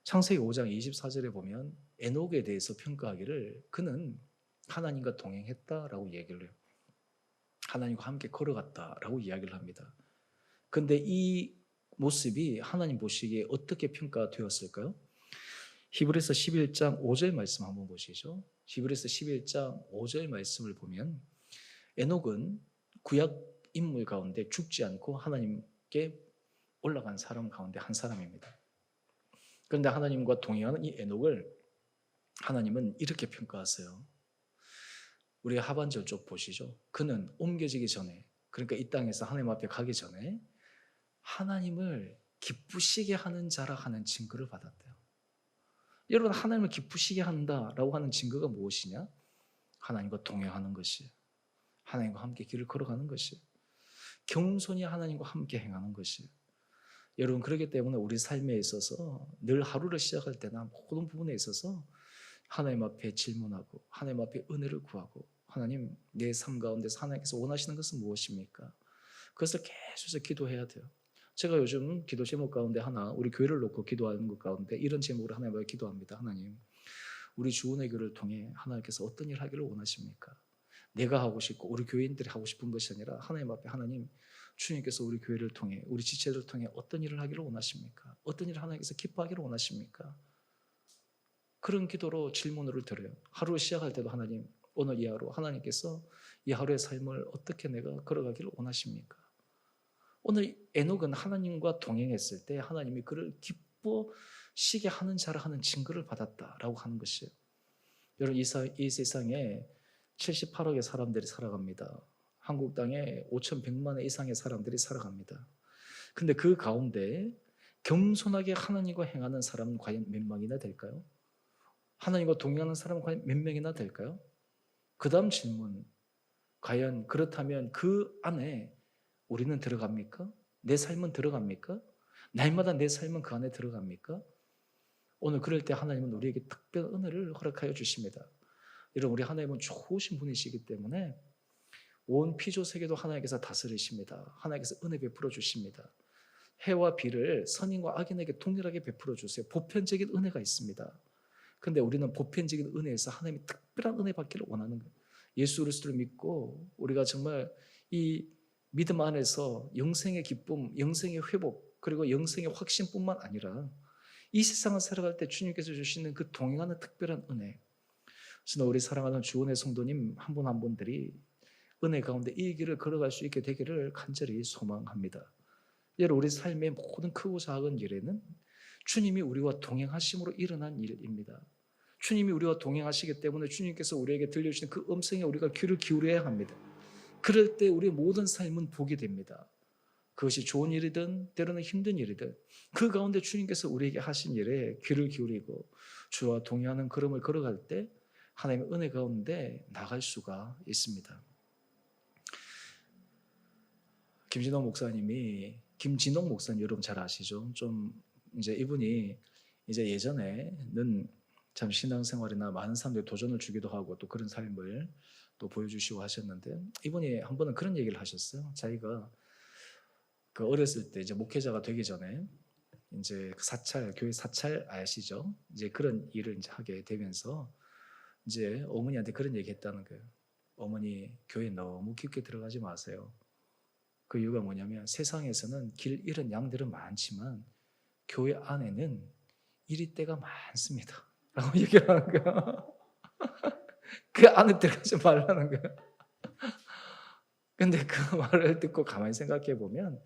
창세기 5장 24절에 보면 에녹에 대해서 평가하기를 그는 하나님과 동행했다라고 얘기를 해요. 하나님과 함께 걸어갔다라고 이야기를 합니다. 그런데 이 모습이 하나님 보시기에 어떻게 평가되었을까요? 히브리서 11장 5절 말씀 한번 보시죠. 히브리서 11장 5절 말씀을 보면 에녹은 구약 인물 가운데 죽지 않고 하나님께 올라간 사람 가운데 한 사람입니다. 그런데 하나님과 동행하는 이 에녹을 하나님은 이렇게 평가하세요. 우리 하반절 쪽 보시죠. 그는 옮겨지기 전에, 그러니까 이 땅에서 하나님 앞에 가기 전에 하나님을 기쁘시게 하는 자라 하는 증거를 받았대요. 여러분 하나님을 기쁘시게 한다라고 하는 증거가 무엇이냐? 하나님과 동행하는 것이에요. 하나님과 함께 길을 걸어가는 것이에요. 겸손히 하나님과 함께 행하는 것이에요. 여러분 그렇기 때문에 우리 삶에 있어서 늘 하루를 시작할 때나 모든 부분에 있어서 하나님 앞에 질문하고 하나님 앞에 은혜를 구하고 하나님 내 삶 가운데서 하나님께서 원하시는 것은 무엇입니까? 그것을 계속해서 기도해야 돼요. 제가 요즘 기도 제목 가운데 하나 우리 교회를 놓고 기도하는 것 가운데 이런 제목으로 하나님 앞에 기도합니다. 하나님 우리 주은의 교회를 통해 하나님께서 어떤 일을 하기를 원하십니까? 내가 하고 싶고 우리 교인들이 하고 싶은 것이 아니라 하나님 앞에 하나님 주님께서 우리 교회를 통해 우리 지체를 통해 어떤 일을 하기를 원하십니까? 어떤 일을 하나님께서 기뻐하기를 원하십니까? 그런 기도로 질문을 드려요. 하루 시작할 때도 하나님 오늘 이 하루 하나님께서 이 하루의 삶을 어떻게 내가 걸어가기를 원하십니까? 오늘 에녹은 하나님과 동행했을 때 하나님이 그를 기뻐시게 하는 자라 하는 증거를 받았다라고 하는 것이에요. 여러분 이 세상에 78억의 사람들이 살아갑니다. 한국 땅에 5,100만 이상의 사람들이 살아갑니다. 근데 그 가운데 겸손하게 하나님과 행하는 사람은 과연 몇 명이나 될까요? 하나님과 동행하는 사람은 과연 몇 명이나 될까요? 그 다음 질문, 과연 그렇다면 그 안에 우리는 들어갑니까? 내 삶은 들어갑니까? 날마다 내 삶은 그 안에 들어갑니까? 오늘 그럴 때 하나님은 우리에게 특별한 은혜를 허락하여 주십니다. 여러분 우리 하나님은 좋으신 분이시기 때문에 온 피조세계도 하나님께서 다스리십니다. 하나님께서 은혜 베풀어 주십니다. 해와 비를 선인과 악인에게 동일하게 베풀어 주세요. 보편적인 은혜가 있습니다. 그런데 우리는 보편적인 은혜에서 하나님이 특별한 은혜 받기를 원하는 거예요. 예수 그리스도를 믿고 우리가 정말 이 믿음 안에서 영생의 기쁨, 영생의 회복, 그리고 영생의 확신뿐만 아니라 이 세상을 살아갈 때 주님께서 주시는 그 동행하는 특별한 은혜. 그래서 우리 사랑하는 주원의 성도님 한 분 한 분들이 은혜 가운데 이 길을 걸어갈 수 있게 되기를 간절히 소망합니다. 여러분 우리 삶의 모든 크고 작은 일에는 주님이 우리와 동행하심으로 일어난 일입니다. 주님이 우리와 동행하시기 때문에 주님께서 우리에게 들려주시는 그 음성에 우리가 귀를 기울여야 합니다. 그럴 때 우리의 모든 삶은 복이 됩니다. 그것이 좋은 일이든 때로는 힘든 일이든 그 가운데 주님께서 우리에게 하신 일에 귀를 기울이고 주와 동행하는 걸음을 걸어갈 때 하나님의 은혜 가운데 나갈 수가 있습니다. 김진옥 목사님 여러분 잘 아시죠? 좀 이제 이분이 이제 예전에는 참 신앙생활이나 많은 사람들이 도전을 주기도 하고 또 그런 삶을 또 보여주시고 하셨는데 이분이 한 번은 그런 얘기를 하셨어요. 자기가 그 어렸을 때 이제 목회자가 되기 전에 이제 교회 사찰 아시죠? 이제 그런 일을 이제 하게 되면서 이제 어머니한테 그런 얘기 했다는 거예요. 어머니 교회 너무 깊게 들어가지 마세요. 그 이유가 뭐냐면 세상에서는 길 잃은 양들은 많지만 교회 안에는 이리때가 많습니다. 라고 얘기를 하는 거야. 그 안에 들어가지 말라는 거야. 근데 그 말을 듣고 가만히 생각해 보면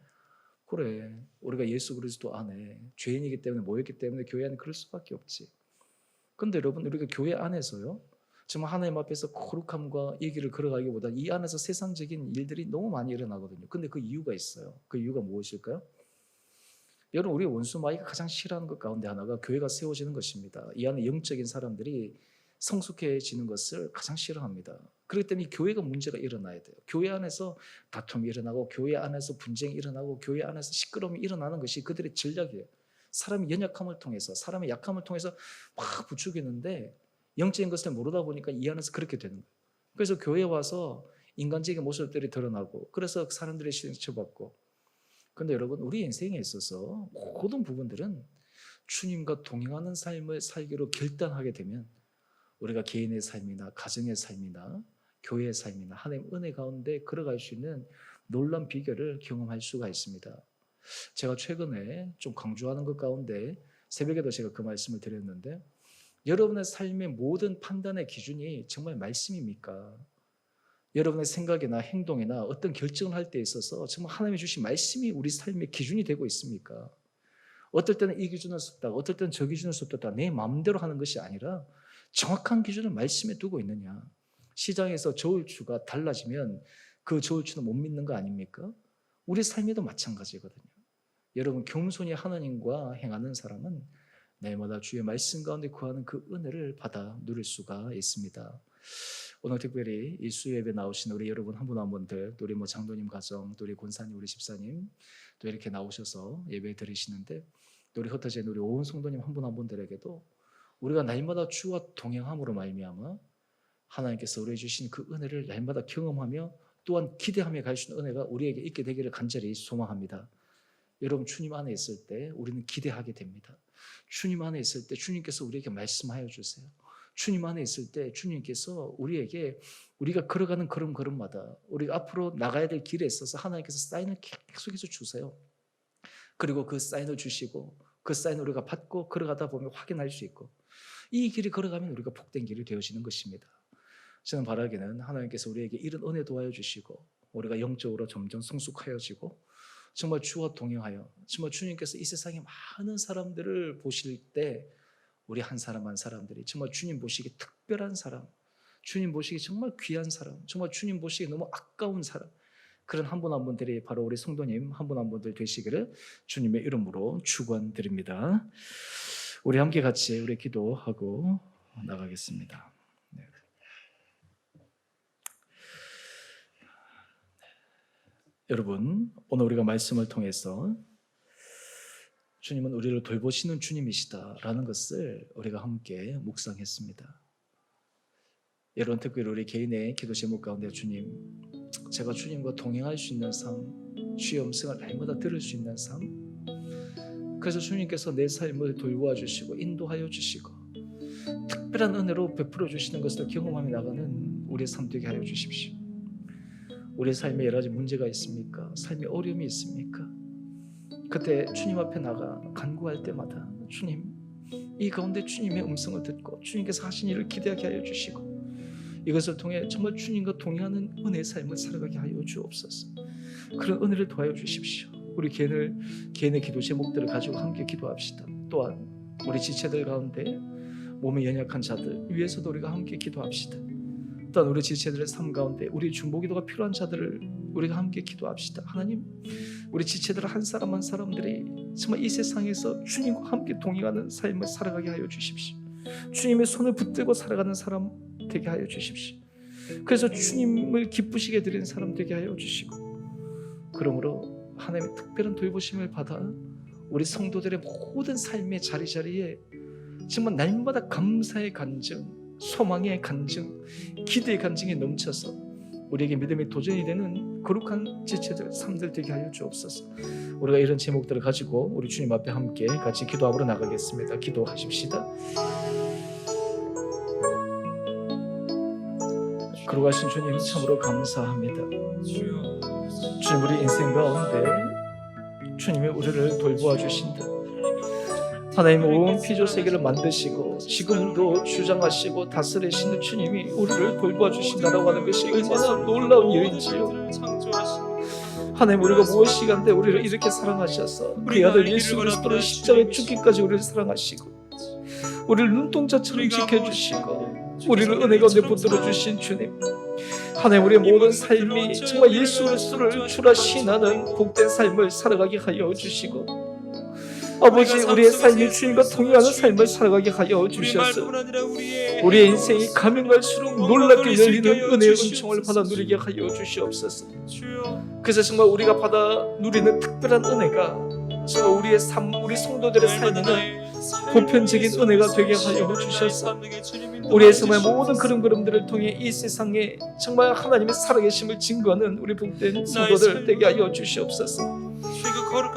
그래 우리가 예수 그리스도 안에 죄인이기 때문에 모였기 때문에 교회 안에 그럴 수밖에 없지. 근데 여러분 우리가 교회 안에서요 정말 하나님 앞에서 거룩함과 이 길을 걸어가기보다 이 안에서 세상적인 일들이 너무 많이 일어나거든요. 근데 그 이유가 있어요. 그 이유가 무엇일까요? 여러분 우리 원수 마귀가 가장 싫어하는 것 가운데 하나가 교회가 세워지는 것입니다. 이 안에 영적인 사람들이 성숙해지는 것을 가장 싫어합니다. 그렇기 때문에 교회가 문제가 일어나야 돼요. 교회 안에서 다툼이 일어나고 교회 안에서 분쟁이 일어나고 교회 안에서 시끄러움이 일어나는 것이 그들의 전략이에요. 사람의 연약함을 통해서, 사람의 약함을 통해서 막 부추기는데 영적인 것을 모르다 보니까 이 안에서 그렇게 되는 거예요. 그래서 교회에 와서 인간적인 모습들이 드러나고, 그래서 사람들이 시행쳐받고. 그런데 여러분, 우리 인생에 있어서 모든 부분들은 주님과 동행하는 삶을 살기로 결단하게 되면 우리가 개인의 삶이나 가정의 삶이나 교회의 삶이나 하나님 은혜 가운데 걸어갈 수 있는 놀라운 비결을 경험할 수가 있습니다. 제가 최근에 좀 강조하는 것 가운데 새벽에도 제가 그 말씀을 드렸는데, 여러분의 삶의 모든 판단의 기준이 정말 말씀입니까? 여러분의 생각이나 행동이나 어떤 결정을 할 때 있어서 정말 하나님이 주신 말씀이 우리 삶의 기준이 되고 있습니까? 어떨 때는 이 기준을 썼다가 어떨 때는 저 기준을 썼다가 내 마음대로 하는 것이 아니라 정확한 기준을 말씀에 두고 있느냐. 시장에서 저울추가 달라지면 그 저울추는 못 믿는 거 아닙니까? 우리 삶에도 마찬가지거든요. 여러분, 겸손히 하나님과 행하는 사람은 날마다 주의 말씀 가운데 구하는 그 은혜를 받아 누릴 수가 있습니다. 오늘 특별히 이 수요예배 나오신 우리 여러분 한 분 한 분들, 또 우리 장로님 가정, 또 우리 권사님, 우리 집사님 또 이렇게 나오셔서 예배 드리시는데, 또 우리 흩어진 우리 온 성도님 한 분 한 분들에게도 우리가 날마다 주와 동행함으로 말미암아 하나님께서 우리에게 주신 그 은혜를 날마다 경험하며 또한 기대하며 갈 수 있는 은혜가 우리에게 있게 되기를 간절히 소망합니다. 여러분, 주님 안에 있을 때 우리는 기대하게 됩니다. 주님 안에 있을 때 주님께서 우리에게 말씀하여 주세요. 주님 안에 있을 때 주님께서 우리에게 우리가 걸어가는 걸음걸음마다 우리가 앞으로 나가야 될 길에 있어서 하나님께서 사인을 계속해서 주세요. 그리고 그 사인을 주시고 그 사인을 우리가 받고 걸어가다 보면 확인할 수 있고, 이 길이 걸어가면 우리가 복된 길이 되어지는 것입니다. 저는 바라기는 하나님께서 우리에게 이런 은혜 도와여 주시고 우리가 영적으로 점점 성숙하여지고 정말 주와 동행하여 정말 주님께서 이 세상에 많은 사람들을 보실 때 우리 한 사람 한 사람들이 정말 주님 보시기 특별한 사람, 주님 보시기 정말 귀한 사람, 정말 주님 보시기 너무 아까운 사람, 그런 한 분 한 분들이 바로 우리 성도님 한 분 한 분들 되시기를 주님의 이름으로 축원드립니다. 우리 함께 같이 우리 기도하고 나가겠습니다. 네. 여러분, 오늘 우리가 말씀을 통해서 주님은 우리를 돌보시는 주님이시다라는 것을 우리가 함께 묵상했습니다. 여러분, 특별히 우리 개인의 기도 제목 가운데 주님, 제가 주님과 동행할 수 있는 삶, 주의 음성을 날마다 들을 수 있는 삶, 그래서 주님께서 내 삶을 돌보아 주시고 인도하여 주시고 특별한 은혜로 베풀어 주시는 것을 경험하며 나가는 우리의 삶 되게 하여 주십시오. 우리 삶에 여러 가지 문제가 있습니까? 삶에 어려움이 있습니까? 그때 주님 앞에 나가 간구할 때마다 주님, 이 가운데 주님의 음성을 듣고 주님께서 하신 일을 기대하게 하여 주시고 이것을 통해 정말 주님과 동행하는 은혜의 삶을 살아가게 하여 주옵소서. 그런 은혜를 도와여 주십시오. 우리 개인의 기도 제목들을 가지고 함께 기도합시다. 또한 우리 지체들 가운데 몸에 연약한 자들 위해서도 우리가 함께 기도합시다. 또한 우리 지체들의 삶 가운데 우리 중보기도가 필요한 자들을 우리가 함께 기도합시다. 하나님, 우리 지체들 한 사람 한 사람들이 정말 이 세상에서 주님과 함께 동행하는 삶을 살아가게 하여 주십시오. 주님의 손을 붙들고 살아가는 사람 되게 하여 주십시오. 그래서 주님을 기쁘시게 드리는 사람 되게 하여 주시고, 그러므로 하나님의 특별한 돌보심을 받아 우리 성도들의 모든 삶의 자리자리에 정말 날마다 감사의 간증, 소망의 간증, 기대의 간증이 넘쳐서 우리에게 믿음의 도전이 되는 거룩한 지체들, 삶들 되게 하여 주옵소서. 우리가 이런 제목들을 가지고 우리 주님 앞에 함께 같이 기도하러 나가겠습니다. 기도하십시다. 거룩하신 주님, 참으로 감사합니다. 주님, 우리 인생 가운데 주님이 우리를 돌보아 주신다. 하나님, 온 피조 세계를 만드시고 지금도 주장하시고 다스리시는 주님이 우리를 돌보아 주신다라고 하는 것이 얼마나 놀라운 일인지요. 하나님, 우리가 무엇이간데 우리를 이렇게 사랑하셔서 그 아들 예수 그리스도를 십자가에 죽기까지 우리를 사랑하시고 우리를 눈동자처럼 지켜주시고 우리를 은혜 가운데 붙들어 주신 주님, 하나님, 우리의 모든 삶이 정말 예수 그리스도를 주라 신하는 복된 삶을 살아가게 하여 주시고, 아버지, 우리의 삶이 주님과 동행하는 삶을 살아가게 하여 주셔서 우리의 인생이 가면 갈수록 놀랍게 열리는 은혜의 은총을 받아 누리게 하여 주시옵소서. 그래서 정말 우리가 받아 누리는 특별한 은혜가 정말 우리의 삶, 우리 성도들의 삶에는 보편적인 은혜가 되게 하여 주셔서 우리의 정말 모든 걸음걸음들을 통해 이 세상에 정말 하나님의 살아계심을 증거하는 우리 복된 성도들 되게 하여 주시옵소서.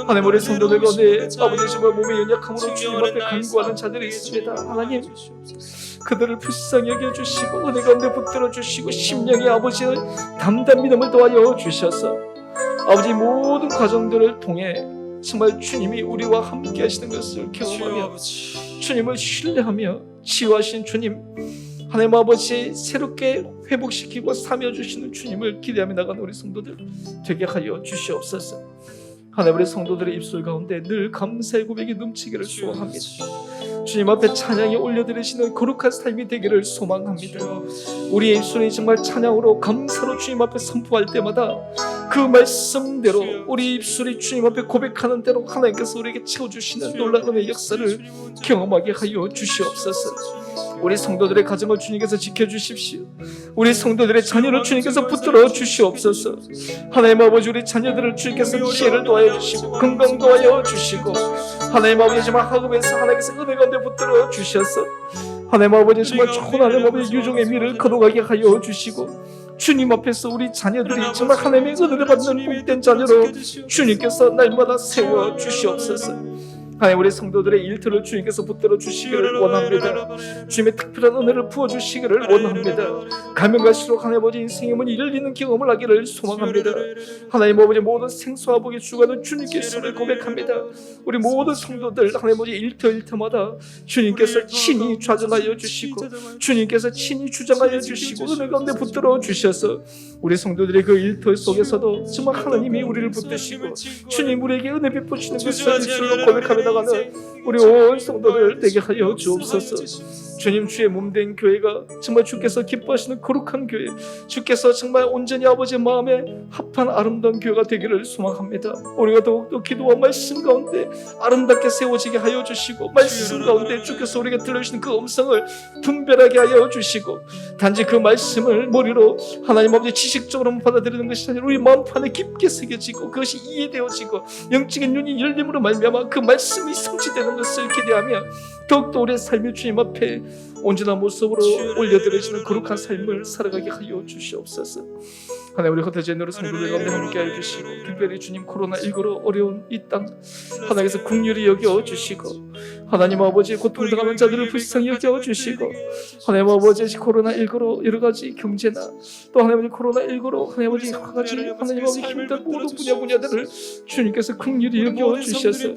하나님, 우리 성도들 가운데 아버지 정말 몸의 연약함으로 주님 앞에 간구하는 자들이 있습니다. 하나님, 그들을 불쌍히 여겨주시고 은혜 가운데 붙들어 주시고 심령의 아버지의 담담 믿음을 도하여 주셔서 아버지 모든 과정들을 통해 정말 주님이 우리와 함께 하시는 것을 경험하며 주님을 신뢰하며 치유하신 주님, 하나님 아버지 새롭게 회복시키고 삼여주시는 주님을 기대하며 나가는 우리 성도들 되게 하여 주시옵소서. 하나님, 우리 성도들의 입술 가운데 늘 감사의 고백이 넘치기를 소원합니다. 주님 앞에 찬양이 올려드리시는 거룩한 삶이 되기를 소망합니다. 우리의 입술이 정말 찬양으로 감사로 주님 앞에 선포할 때마다 그 말씀대로 우리 입술이 주님 앞에 고백하는 대로 하나님께서 우리에게 채워주시는 놀라운 역사를 경험하게 하여 주시옵소서. 우리 성도들의 가정을 주님께서 지켜주십시오. 우리 성도들의 자녀를 주님께서 붙들어 주시옵소서. 하나님 아버지, 우리 자녀들을 주님께서 지혜를 도하여 주시고 건강 도하여 주시고 하나님 아버지 정말 학업에서 하나님께서 은혜 가운데 붙들어 주셔서 하나님 아버지 정말 좋은 하나님 아버지 유종의 미를 거둬가게 하여 주시고 주님 앞에서 우리 자녀들이 정말 하나님의 은혜를 받는 복된 자녀로 주님께서 날마다 세워 주시옵소서. 하나님, 우리 성도들의 일터를 주님께서 붙들어 주시기를 원합니다. 주님의 특별한 은혜를 부어주시기를 원합니다. 가면 갈수록 하나님 아버지 인생의 문이 열리는 경험을 하기를 소망합니다. 하나님 아버지 모든 생수와 복의 주관은 주님께서를 고백합니다. 우리 모든 성도들 하나님 아버지 일터마다 주님께서 친히 좌정하여 주시고 주님께서 친히 주장하여 주시고 은혜 가운데 붙들어 주셔서 우리 성도들의 그 일터 속에서도 정말 하나님이 우리를 붙드시고 주님 우리에게 은혜 베푸시는 것을 입술로 고백하며 나가는 우리 온 성도들 되게 하여 주옵소서. 주님, 주의 몸된 교회가 정말 주께서 기뻐하시는 거룩한 교회, 주께서 정말 온전히 아버지의 마음에 합한 아름다운 교회가 되기를 소망합니다. 우리가 더욱더 기도와 말씀 가운데 아름답게 세워지게 하여 주시고 말씀 가운데 주께서 우리에게 들려주시는 그 음성을 분별하게 하여 주시고 단지 그 말씀을 머리로 하나님 아버지 지식적으로만 받아들이는 것이 아니라 우리 마음판에 깊게 새겨지고 그것이 이해되어지고 영적인 눈이 열림으로 말미암아 그 말씀이 성취되는 것을 기대하며 더욱더 우리의 삶을 주님 앞에 온전한 모습으로 올려드리시는 거룩한 삶을 살아가게 하여 주시옵소서. 하나님, 우리 흩어진 성도들 가운데 함께하여 주시고 특별히 주님 코로나19로 어려운 이 땅 하나님께서 긍휼히 여겨주시고 하나님 아버지 고통당하는 자들을 불쌍히 여겨주시고 하나님 아버지 코로나19로 여러가지 경제나 또 하나님 아버지 코로나19로 하나님 아버지 여러가지 하나님 아버지 힘든 모든 분야들을 주님께서 긍휼히 여겨주셔서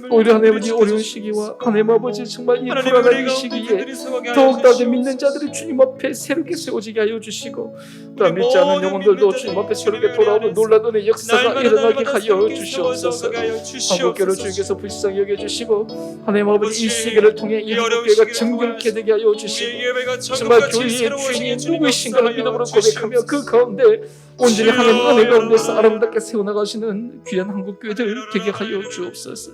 오히려 하나님 아버지 어려운 시기와 하나님 아버지 정말 이 불안한 시기에 더욱더 믿는 자들이 주님 앞에 새롭게 세워지게 하여 주시고 또 믿지 않는 영혼들도 주님 앞에 새롭게 돌아오는 놀라운 역사가 일어나게 하여 주시옵소서. 한국교회를 주님께서 불쌍히 여겨주시고 하나님 아버지 이 세계를 통해 이 한국교회가 정결케 되게 하여 주시고 정말 교회의 주인이 누구이신가를 믿음으로 고백하며 그 가운데 온전히 하나님 은혜 가운데서 아름답게 세워나가시는 귀한 한국교회들 되게 하여 주옵소서.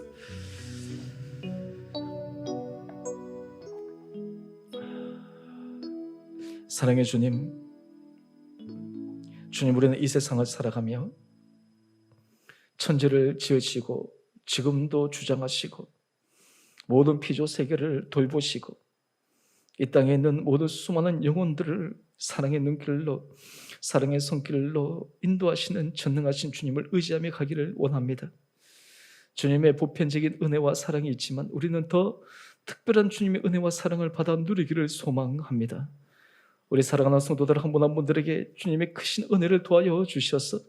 사랑의 주님, 우리는 이 세상을 살아가며 천지를 지으시고 지금도 주장하시고 모든 피조 세계를 돌보시고 이 땅에 있는 모든 수많은 영혼들을 사랑의 눈길로 사랑의 손길로 인도하시는 전능하신 주님을 의지하며 가기를 원합니다. 주님의 보편적인 은혜와 사랑이 있지만 우리는 더 특별한 주님의 은혜와 사랑을 받아 누리기를 소망합니다. 우리 사랑하는 성도들 한 분 한 분들에게 주님의 크신 은혜를 도하여 주셔서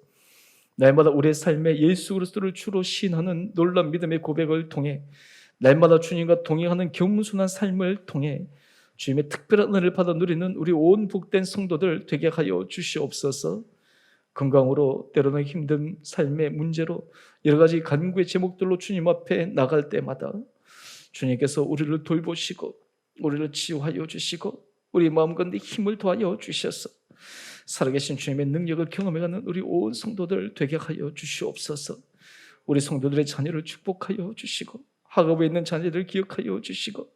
날마다 우리의 삶에 예수 그리스도를 주로 시인하는 놀라운 믿음의 고백을 통해 날마다 주님과 동행하는 겸손한 삶을 통해 주님의 특별한 은혜를 받아 누리는 우리 온 복된 성도들 되게 하여 주시옵소서. 건강으로 때로는 힘든 삶의 문제로 여러 가지 간구의 제목들로 주님 앞에 나갈 때마다 주님께서 우리를 돌보시고 우리를 치유하여 주시고 우리 마음 가운데 힘을 더하여 주셔서 살아계신 주님의 능력을 경험해가는 우리 온 성도들 되게 하여 주시옵소서. 우리 성도들의 자녀를 축복하여 주시고 학업에 있는 자녀들 기억하여 주시고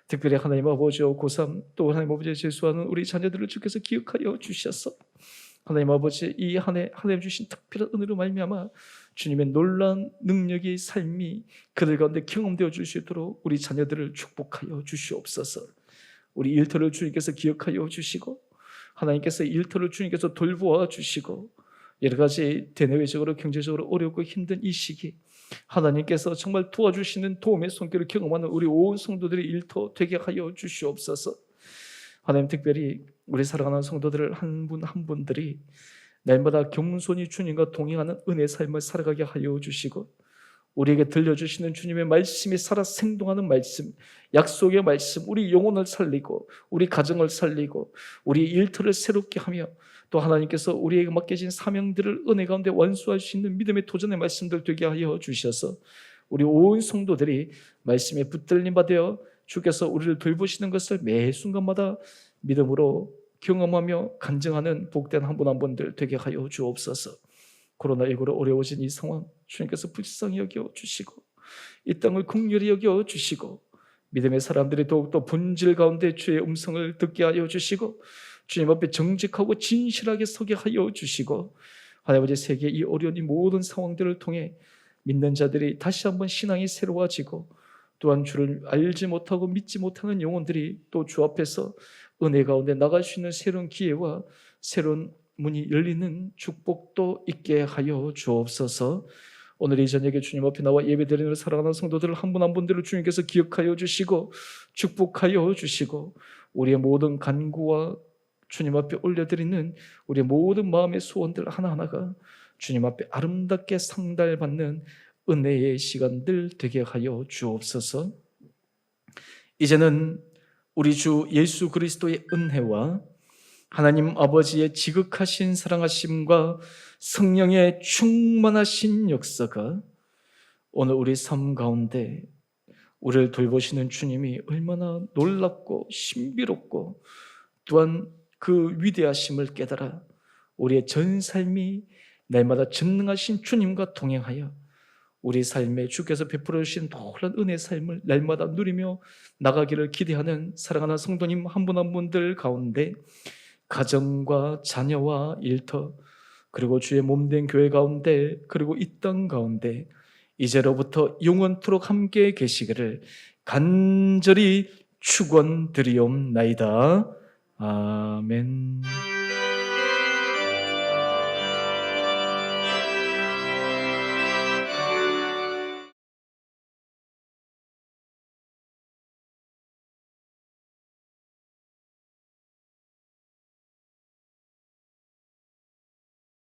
특별히 하나님 아버지와 고3 또 하나님 아버지의 재수하는 우리 자녀들을 주께서 기억하여 주셔서 하나님 아버지, 이 한 해 하나님 주신 특별한 은혜로 말미암아 주님의 놀라운 능력의 삶이 그들 가운데 경험되어 주시도록 우리 자녀들을 축복하여 주시옵소서. 우리 일터를 주님께서 기억하여 주시고 하나님께서 일터를 주님께서 돌보아 주시고 여러 가지 대내외적으로 경제적으로 어렵고 힘든 이 시기 하나님께서 정말 도와주시는 도움의 손길을 경험하는 우리 온 성도들의 일터 되게 하여 주시옵소서. 하나님, 특별히 우리 사랑하는 성도들 한 분 한 분들이 날마다 겸손히 주님과 동행하는 은혜의 삶을 살아가게 하여 주시고 우리에게 들려주시는 주님의 말씀이 살아 생동하는 말씀, 약속의 말씀, 우리 영혼을 살리고 우리 가정을 살리고 우리 일터를 새롭게 하며 또 하나님께서 우리에게 맡겨진 사명들을 은혜 가운데 완수할 수 있는 믿음의 도전의 말씀들 되게 하여 주셔서 우리 온 성도들이 말씀에 붙들림 받아 주께서 우리를 돌보시는 것을 매 순간마다 믿음으로 경험하며 간증하는 복된 한 분 한 분들 되게 하여 주옵소서. 코로나19로 어려워진 이 상황 주님께서 불쌍히 여겨 주시고 이 땅을 긍휼히 여겨 주시고 믿음의 사람들이 더욱더 본질 가운데 주의 음성을 듣게 하여 주시고 주님 앞에 정직하고 진실하게 서게 하여 주시고 하나님 아버지, 세계 이 어려운 이 모든 상황들을 통해 믿는 자들이 다시 한번 신앙이 새로워지고 또한 주를 알지 못하고 믿지 못하는 영혼들이 또 주 앞에서 은혜 가운데 나갈 수 있는 새로운 기회와 새로운 문이 열리는 축복도 있게 하여 주옵소서. 오늘 이 저녁에 주님 앞에 나와 예배드리는 사랑하는 성도들 한 분 한 분들을 주님께서 기억하여 주시고 축복하여 주시고 우리의 모든 간구와 주님 앞에 올려드리는 우리의 모든 마음의 소원들 하나하나가 주님 앞에 아름답게 상달받는 은혜의 시간들 되게 하여 주옵소서. 이제는 우리 주 예수 그리스도의 은혜와 하나님 아버지의 지극하신 사랑하심과 성령의 충만하신 역사가 오늘 우리 삶 가운데 우리를 돌보시는 주님이 얼마나 놀랍고 신비롭고 또한 그 위대하심을 깨달아 우리의 전 삶이 날마다 전능하신 주님과 동행하여 우리 삶에 주께서 베풀어 주신 놀라운 은혜의 삶을 날마다 누리며 나가기를 기대하는 사랑하는 성도님 한 분 한 분들 가운데 가정과 자녀와 일터 그리고 주의 몸된 교회 가운데 그리고 이 땅 가운데 이제로부터 영원토록 함께 계시기를 간절히 축원드리옵나이다. 아멘.